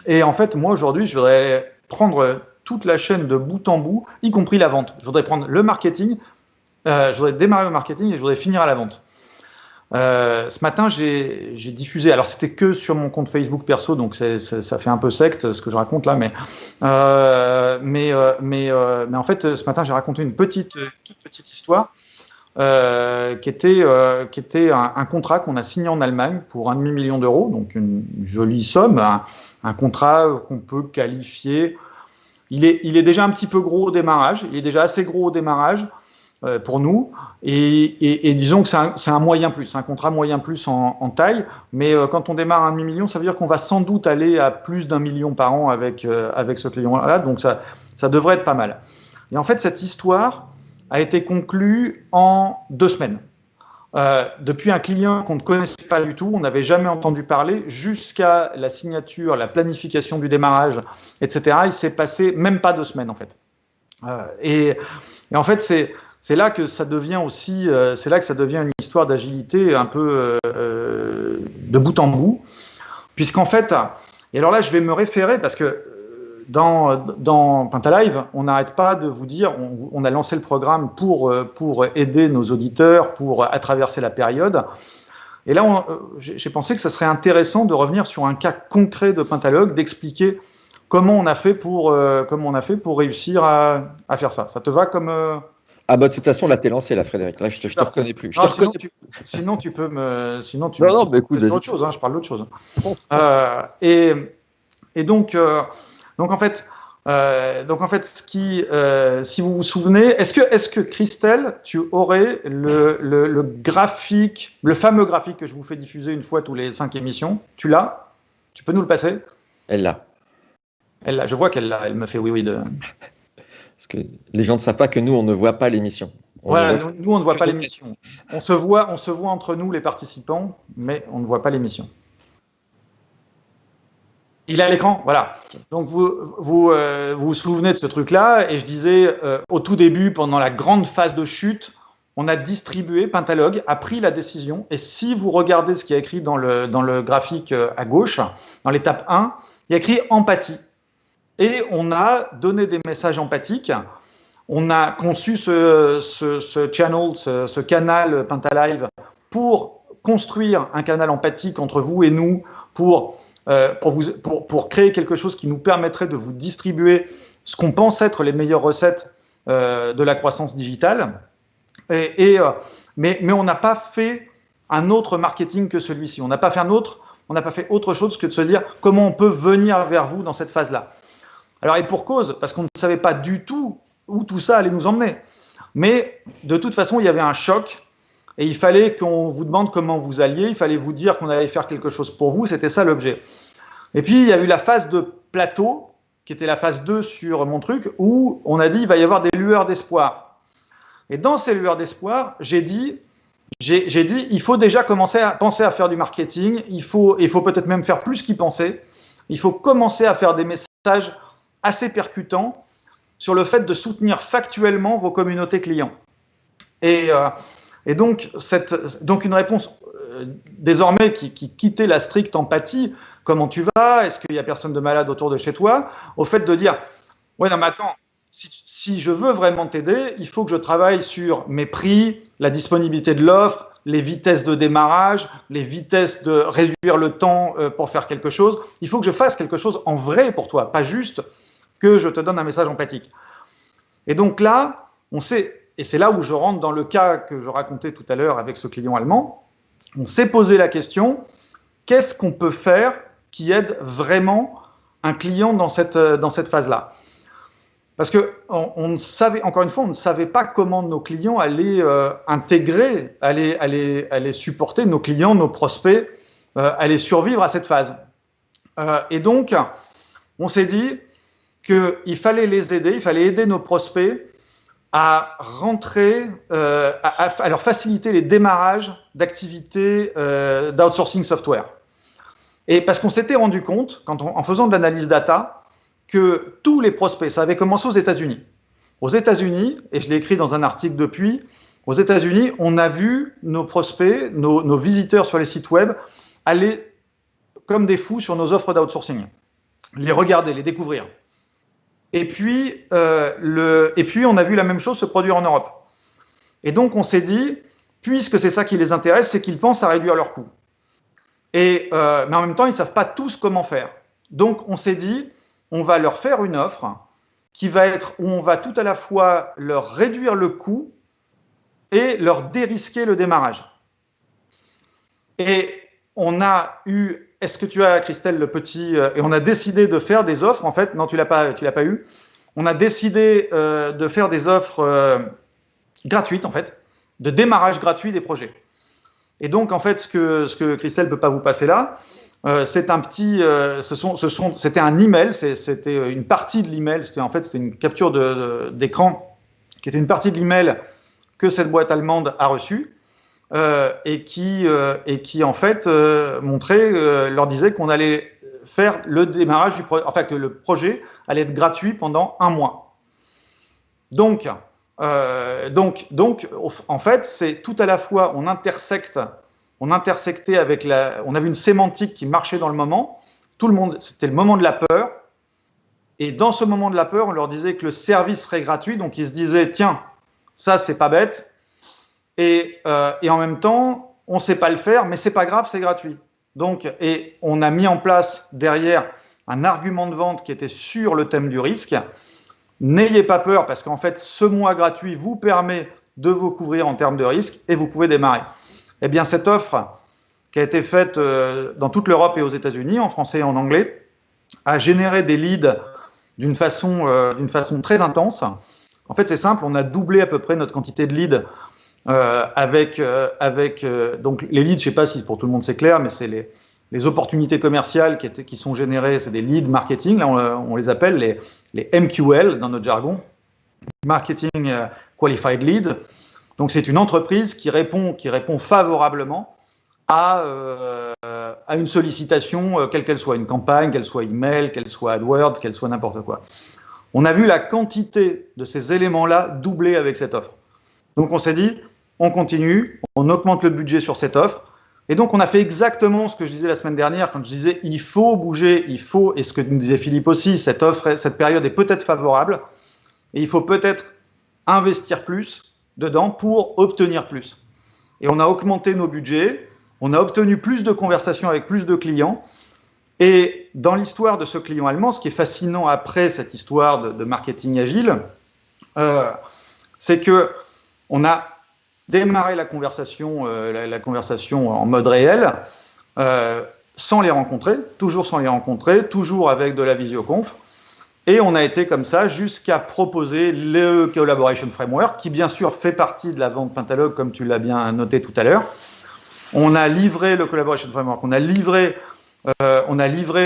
Et en fait, moi, aujourd'hui, je voudrais prendre toute la chaîne de bout en bout, y compris la vente. Je voudrais prendre le marketing, je voudrais démarrer au marketing et je voudrais finir à la vente. Ce matin, j'ai diffusé, alors c'était que sur mon compte Facebook perso, donc ça fait un peu secte ce que je raconte là, mais en fait, ce matin, j'ai raconté une toute petite histoire qui était un contrat qu'on a signé en Allemagne pour 1,5 million d'euros, donc une jolie somme, un contrat qu'on peut qualifier. Il est déjà un petit peu gros au démarrage, il est déjà assez gros au démarrage pour nous, et disons que c'est un moyen plus, un contrat moyen plus en taille, mais quand on démarre 1,5 million, ça veut dire qu'on va sans doute aller à plus d'1 million par an avec ce client-là, donc ça devrait être pas mal. Et en fait, cette histoire a été conclue en 2 semaines. Depuis un client qu'on ne connaissait pas du tout, on n'avait jamais entendu parler, jusqu'à la signature, la planification du démarrage, etc. Il s'est passé même pas 2 semaines en fait. Et en fait, c'est là que ça devient aussi, c'est là que ça devient une histoire d'agilité un peu de bout en bout. puisqu'en fait, et alors là, je vais me référer parce que dans Pentalive, on n'arrête pas de vous dire, on a lancé le programme pour aider nos auditeurs, à traverser la période. Et là, j'ai pensé que ça serait intéressant de revenir sur un cas concret de Pentalogue, d'expliquer comment on a fait pour réussir à faire ça. Ça te va comme Ah bah de toute façon là t'es lancé là Frédéric, là je te reconnais plus. Sinon tu peux me non, mais écoute, autre chose, hein, je parle d'autre chose. Et donc en fait si vous vous souvenez, est-ce que Christelle, tu aurais le graphique, le fameux graphique que je vous fais diffuser une fois tous les 5 émissions, tu l'as? Tu peux nous le passer? Elle l'a. Je vois qu'elle l'a, elle me fait oui de... Parce que les gens ne savent pas que nous, on ne voit pas l'émission. Voilà, nous, on ne voit pas l'émission. On se voit entre nous, les participants, mais on ne voit pas l'émission. Il est à l'écran, voilà. Donc, vous souvenez de ce truc-là, et je disais, au tout début, pendant la grande phase de chute, on a distribué, Pentalogue a pris la décision, et si vous regardez ce qui est écrit dans le graphique à gauche, dans l'étape 1, il y a écrit « empathie ». Et on a donné des messages empathiques. On a conçu ce channel, ce canal Pentalive pour construire un canal empathique entre vous et nous, pour créer quelque chose qui nous permettrait de vous distribuer ce qu'on pense être les meilleures recettes de la croissance digitale. Mais on n'a pas fait un autre marketing que celui-ci. On n'a pas fait autre chose que de se dire comment on peut venir vers vous dans cette phase-là. Alors, et pour cause, parce qu'on ne savait pas du tout où tout ça allait nous emmener. Mais de toute façon, il y avait un choc et il fallait qu'on vous demande comment vous alliez, il fallait vous dire qu'on allait faire quelque chose pour vous, c'était ça l'objet. Et puis, il y a eu la phase de plateau, qui était la phase 2 sur mon truc, où on a dit il va y avoir des lueurs d'espoir. Et dans ces lueurs d'espoir, j'ai dit il faut déjà commencer à penser à faire du marketing, il faut peut-être même faire plus qu'y penser, il faut commencer à faire des messages assez percutant sur le fait de soutenir factuellement vos communautés clients. Et donc une réponse désormais qui quittait la stricte empathie, comment tu vas, est-ce qu'il n'y a personne de malade autour de chez toi, au fait de dire, ouais non mais attends, si je veux vraiment t'aider, il faut que je travaille sur mes prix, la disponibilité de l'offre, les vitesses de démarrage, les vitesses de réduire le temps pour faire quelque chose. Il faut que je fasse quelque chose en vrai pour toi, pas juste que je te donne un message empathique. Et donc là, on sait, et c'est là où je rentre dans le cas que je racontais tout à l'heure avec ce client allemand, on s'est posé la question, qu'est-ce qu'on peut faire qui aide vraiment un client dans cette phase-là? Parce que on ne savait, encore une fois, on ne savait pas comment nos clients allaient intégrer, allaient supporter nos clients, nos prospects, allaient survivre à cette phase. Et donc, on s'est dit qu'il fallait les aider, il fallait aider nos prospects à rentrer, à leur faciliter les démarrages d'activités d'outsourcing software. Et parce qu'on s'était rendu compte, en faisant de l'analyse data, que tous les prospects, ça avait commencé aux États-Unis. Aux États-Unis, et je l'ai écrit dans un article depuis, aux États-Unis, on a vu nos prospects, nos visiteurs sur les sites web, aller comme des fous sur nos offres d'outsourcing, les regarder, les découvrir. Et puis, on a vu la même chose se produire en Europe. Et donc, on s'est dit, puisque c'est ça qui les intéresse, c'est qu'ils pensent à réduire leurs coûts. Mais en même temps, ils ne savent pas tous comment faire. Donc, on s'est dit, on va leur faire une offre qui va être où on va tout à la fois leur réduire le coût et leur dérisquer le démarrage. Et on a eu, est-ce que tu as, Christelle, le petit, et on a décidé de faire des offres, en fait, non, tu l'as pas eu, on a décidé de faire des offres gratuites, en fait, de démarrage gratuit des projets. Et donc, en fait, ce que Christelle ne peut pas vous passer là, c'est un petit, c'était un email, c'était une partie de l'email, c'était une capture d'écran qui était une partie de l'email que cette boîte allemande a reçue et qui en fait montrait, leur disait qu'on allait faire le démarrage du projet, enfin que le projet allait être gratuit pendant 1 mois. Donc en fait, c'est tout à la fois on intersecte on intersectait avec on avait une sémantique qui marchait dans le moment. Tout le monde, c'était le moment de la peur. Et dans ce moment de la peur, on leur disait que le service serait gratuit. Donc, ils se disaient, tiens, ça, c'est pas bête. Et en même temps, on ne sait pas le faire, mais c'est pas grave, c'est gratuit. Donc, et on a mis en place derrière un argument de vente qui était sur le thème du risque. N'ayez pas peur, parce qu'en fait, ce mois gratuit vous permet de vous couvrir en termes de risque et vous pouvez démarrer. Eh bien, cette offre qui a été faite dans toute l'Europe et aux États-Unis, en français et en anglais, a généré des leads d'une façon très intense. En fait, c'est simple, on a doublé à peu près notre quantité de leads donc les leads, je ne sais pas si pour tout le monde c'est clair, mais c'est les opportunités commerciales qui sont générées, c'est des leads marketing, là on les appelle les MQL dans notre jargon, Marketing Qualified Lead. Donc c'est une entreprise qui répond favorablement à une sollicitation, quelle qu'elle soit, une campagne, qu'elle soit email, qu'elle soit AdWords, qu'elle soit n'importe quoi. On a vu la quantité de ces éléments-là doubler avec cette offre. Donc on s'est dit, on continue, on augmente le budget sur cette offre. Et donc on a fait exactement ce que je disais la semaine dernière quand je disais il faut bouger, et ce que nous disait Philippe aussi, cette période est peut-être favorable et il faut peut-être investir plus dedans pour obtenir plus. Et on a augmenté nos budgets, on a obtenu plus de conversations avec plus de clients. Et dans l'histoire de ce client allemand, ce qui est fascinant après cette histoire de marketing agile, c'est que on a démarré la conversation en mode réel, sans les rencontrer, toujours avec de la visioconf. Et on a été comme ça jusqu'à proposer le Collaboration Framework, qui bien sûr fait partie de la vente Pentalog, comme tu l'as bien noté tout à l'heure. On a livré le Collaboration Framework, on a livré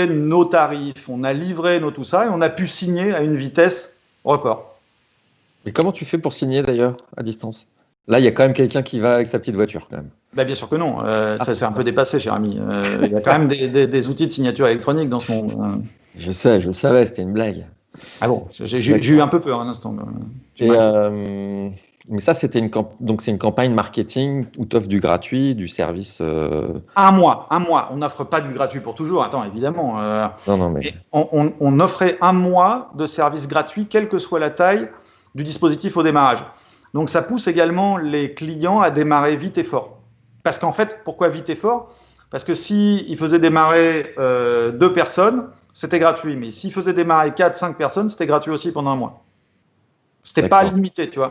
nos tarifs, on a livré tout ça, et on a pu signer à une vitesse record. Mais comment tu fais pour signer d'ailleurs à distance? Là, il y a quand même quelqu'un qui va avec sa petite voiture quand même. Ben, bien sûr que non, ça c'est un peu dépassé, cher ami. Il y a quand même des outils de signature électronique dans ce monde. Je sais, je le savais, c'était une blague. Ah bon, j'ai eu un peu peur un instant. Mais ça, c'est une campagne marketing où tu offres du gratuit, du service. Un mois. On n'offre pas du gratuit pour toujours. Attends, évidemment. Non, mais on offrait un mois de service gratuit, quelle que soit la taille du dispositif au démarrage. Donc, ça pousse également les clients à démarrer vite et fort. Parce qu'en fait, pourquoi vite et fort? Parce que s'ils faisaient démarrer 2 personnes, c'était gratuit. Mais s'ils faisaient démarrer 4-5 personnes, c'était gratuit aussi pendant un mois. C'était pas limité, tu vois.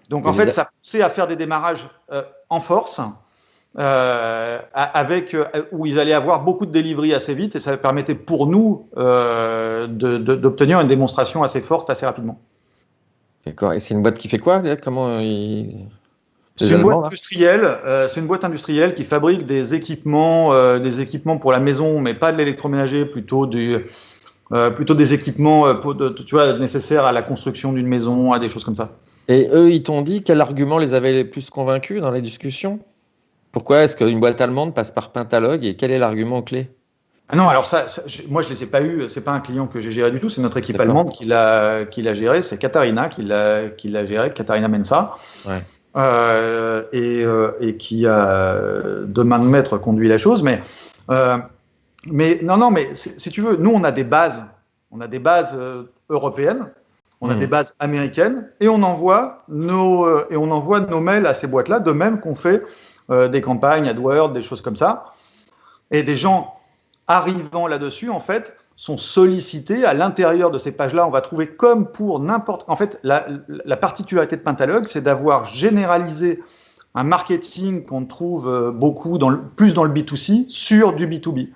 Donc, en fait, ça poussait à faire des démarrages en force, où ils allaient avoir beaucoup de delivery assez vite, et ça permettait pour nous d'obtenir une démonstration assez forte, assez rapidement. D'accord. Et c'est une boîte qui fait quoi? C'est une boîte industrielle. C'est une boîte industrielle qui fabrique des équipements pour la maison, mais pas de l'électroménager, plutôt des équipements nécessaires à la construction d'une maison, à des choses comme ça. Et eux, ils t'ont dit quel argument les avait les plus convaincus dans les discussions? Pourquoi est-ce qu'une boîte allemande passe par Pentalog et quel est l'argument clé? Ah non, alors moi je les ai pas eu. C'est pas un client que j'ai géré du tout. C'est notre équipe allemande qui l'a géré. C'est Katharina qui l'a géré, Katharina Mensa, et qui a de main de maître conduit la chose. Mais si tu veux, nous on a des bases européennes. On a des bases américaines et on envoie nos mails à ces boîtes-là, de même qu'on fait des campagnes AdWords, des choses comme ça. Et des gens arrivant là-dessus, en fait, sont sollicités à l'intérieur de ces pages-là. On va trouver comme pour n'importe... En fait, la particularité de Pentalog, c'est d'avoir généralisé un marketing qu'on trouve beaucoup, plus dans le B2C, sur du B2B.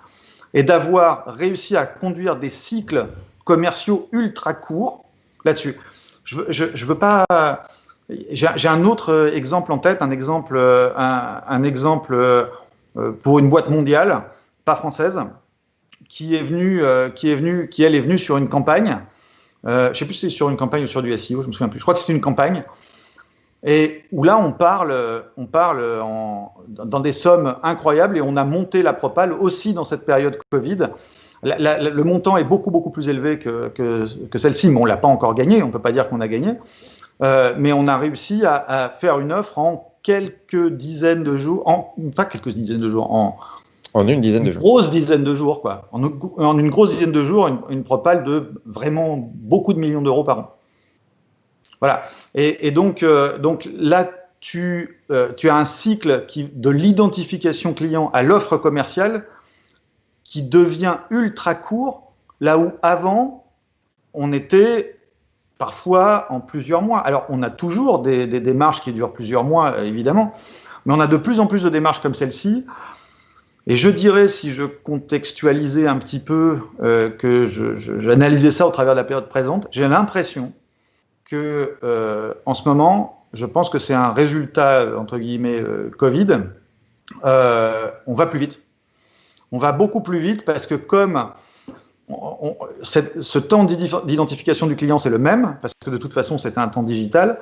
Et d'avoir réussi à conduire des cycles commerciaux ultra courts là-dessus. Je veux pas... J'ai un autre exemple en tête, un exemple pour une boîte mondiale, pas française, qui est venue sur une campagne. Je ne sais plus si c'est sur une campagne ou sur du SEO, je me souviens plus. Je crois que c'est une campagne. Et où là, on parle dans des sommes incroyables et on a monté la propale aussi dans cette période Covid. Le montant est beaucoup, beaucoup plus élevé que celle-ci, mais on ne l'a pas encore gagné, on ne peut pas dire qu'on a gagné. Mais on a réussi à faire une offre en quelques dizaines de jours, pas quelques dizaines de jours, en une dizaine de jours. Grosse dizaine de jours, quoi. En une grosse dizaine de jours, une propale de vraiment beaucoup de millions d'euros par an. Voilà. Et donc là, tu as un cycle de l'identification client à l'offre commerciale qui devient ultra court, là où avant, on était parfois en plusieurs mois. Alors, on a toujours des démarches qui durent plusieurs mois, évidemment, mais on a de plus en plus de démarches comme celle-ci. Et je dirais, si je contextualisais un petit peu, que j'analysais ça au travers de la période présente, j'ai l'impression que, en ce moment, je pense que c'est un résultat, entre guillemets, Covid, on va plus vite. On va beaucoup plus vite parce que comme ce temps d'identification du client, c'est le même, parce que de toute façon, c'était un temps digital.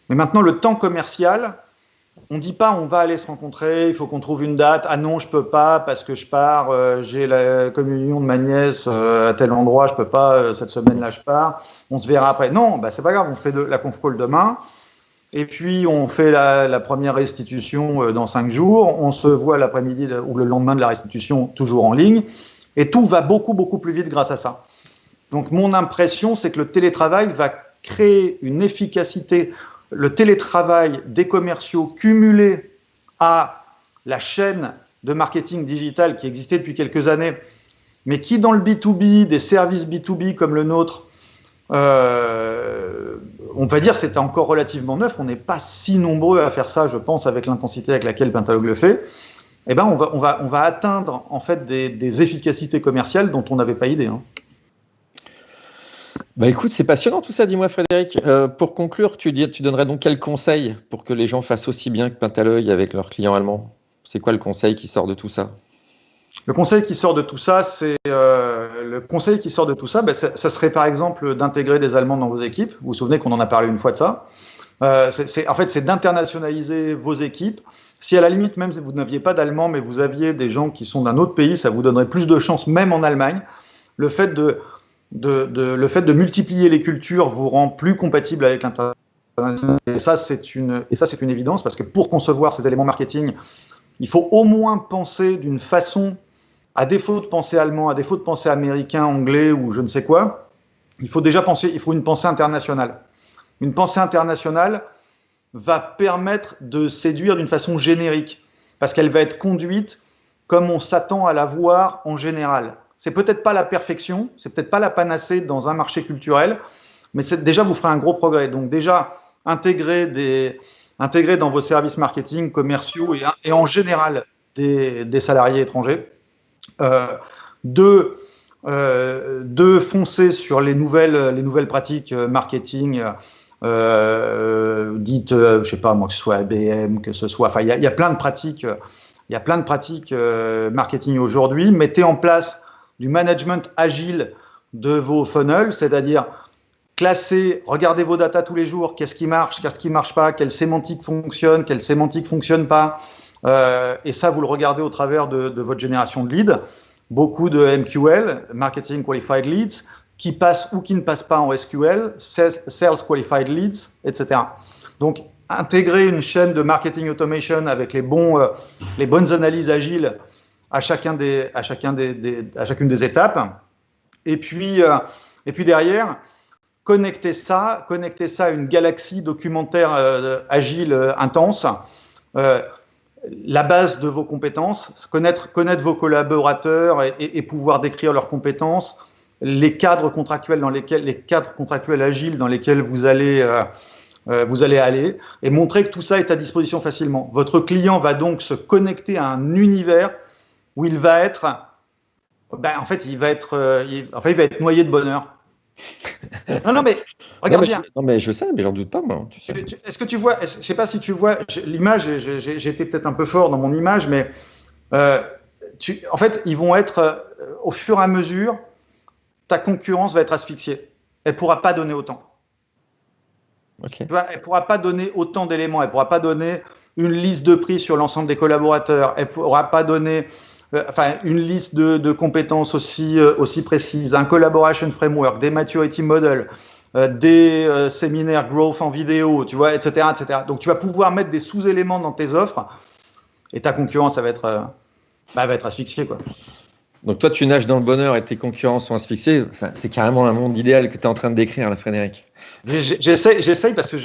Mais maintenant, le temps commercial, on ne dit pas on va aller se rencontrer, il faut qu'on trouve une date. Ah non, je ne peux pas parce que je pars, j'ai la communion de ma nièce à tel endroit, je ne peux pas, cette semaine-là, je pars. On se verra après. Non, bah, c'est pas grave, on fait la conf call demain. Et puis, on fait la première restitution dans 5 jours. On se voit l'après-midi ou le lendemain de la restitution, toujours en ligne. Et tout va beaucoup, beaucoup plus vite grâce à ça. Donc, mon impression, c'est que le télétravail va créer une efficacité. Le télétravail des commerciaux cumulé à la chaîne de marketing digital qui existait depuis quelques années, mais qui, dans le B2B, des services B2B comme le nôtre, on va dire c'était encore relativement neuf. On n'est pas si nombreux à faire ça, je pense, avec l'intensité avec laquelle Pentalog le fait. Eh ben, on va atteindre en fait des efficacités commerciales dont on n'avait pas idée. Hein. Bah écoute, c'est passionnant tout ça, dis-moi Frédéric. Pour conclure, tu donnerais donc quel conseil pour que les gens fassent aussi bien que Pentalog avec leurs clients allemands? C'est quoi le conseil qui sort de tout ça? Le conseil qui sort de tout ça, ça serait par exemple d'intégrer des Allemands dans vos équipes. Vous vous souvenez qu'on en a parlé une fois de ça. C'est d'internationaliser vos équipes. Si à la limite, même si vous n'aviez pas d'Allemands, mais vous aviez des gens qui sont d'un autre pays, ça vous donnerait plus de chances, même en Allemagne. Le fait de multiplier les cultures vous rend plus compatible avec l'international. Et ça, c'est une évidence, parce que pour concevoir ces éléments marketing, il faut au moins penser d'une façon, à défaut de penser allemand, à défaut de penser américain, anglais ou je ne sais quoi, il faut une pensée internationale. Une pensée internationale va permettre de séduire d'une façon générique, parce qu'elle va être conduite comme on s'attend à la voir en général. C'est peut-être pas la perfection, c'est peut-être pas la panacée dans un marché culturel, mais déjà vous ferez un gros progrès. Donc déjà, intégrer dans vos services marketing, commerciaux et en général des salariés étrangers. De foncer sur les nouvelles pratiques marketing dites, je sais pas moi, que ce soit IBM, que ce soit, enfin il y a plein de pratiques, marketing aujourd'hui. Mettez en place du management agile de vos funnels, c'est-à-dire classer, regardez vos datas tous les jours, qu'est-ce qui marche pas, quelle sémantique fonctionne, quelle sémantique fonctionne pas, et ça vous le regardez au travers de votre génération de leads. Beaucoup de MQL, Marketing Qualified Leads, qui passent ou qui ne passent pas en SQL, Sales Qualified Leads, etc. Donc, intégrer une chaîne de marketing automation avec les bonnes analyses agiles à chacune des étapes. Et puis derrière, connecter ça à une galaxie documentaire agile intense. La base de vos compétences, connaître vos collaborateurs et pouvoir décrire leurs compétences, les cadres contractuels agiles dans lesquels vous allez aller, et montrer que tout ça est à disposition facilement. Votre client va donc se connecter à un univers où il va être, il va être noyé de bonheur. Non, mais regarde bien. Non, mais je sais, mais j'en doute pas, moi. Tu sais. Est-ce que tu vois, je ne sais pas si tu vois l'image, j'ai été peut-être un peu fort dans mon image, mais en fait, ils vont être, au fur et à mesure, ta concurrence va être asphyxiée. Elle ne pourra pas donner autant. Okay. Tu vois, elle ne pourra pas donner autant d'éléments, elle ne pourra pas donner une liste de prix sur l'ensemble des collaborateurs, elle ne pourra pas donner une liste de compétences aussi précises, un collaboration framework, des maturity models, des séminaires growth en vidéo, tu vois, etc., etc. Donc, tu vas pouvoir mettre des sous-éléments dans tes offres et ta concurrence, ça va être asphyxiée, quoi. Donc toi, tu nages dans le bonheur et tes concurrents sont asphyxiés. C'est carrément un monde idéal que tu es en train de décrire, là, Frédéric. J'essaye parce que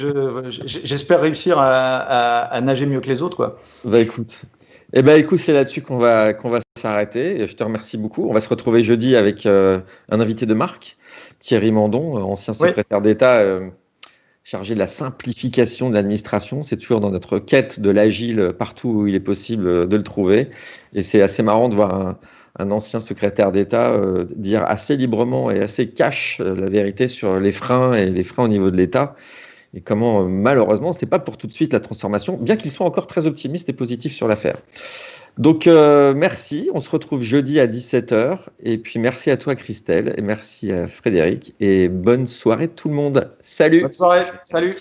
j'espère réussir à nager mieux que les autres, quoi. Bah écoute, c'est là-dessus qu'on va s'arrêter. Je te remercie beaucoup. On va se retrouver jeudi avec un invité de marque, Thierry Mandon, ancien secrétaire d'État chargé de la simplification de l'administration. C'est toujours dans notre quête de l'agile partout où il est possible de le trouver. Et c'est assez marrant de voir un ancien secrétaire d'État dire assez librement et assez cash la vérité sur les freins et les freins au niveau de l'État et comment malheureusement c'est pas pour tout de suite la transformation, bien qu'il soit encore très optimiste et positif sur l'affaire. Donc merci, on se retrouve jeudi à 17h et puis merci à toi Christelle et merci à Frédéric et bonne soirée tout le monde. Salut. Bonne soirée, salut.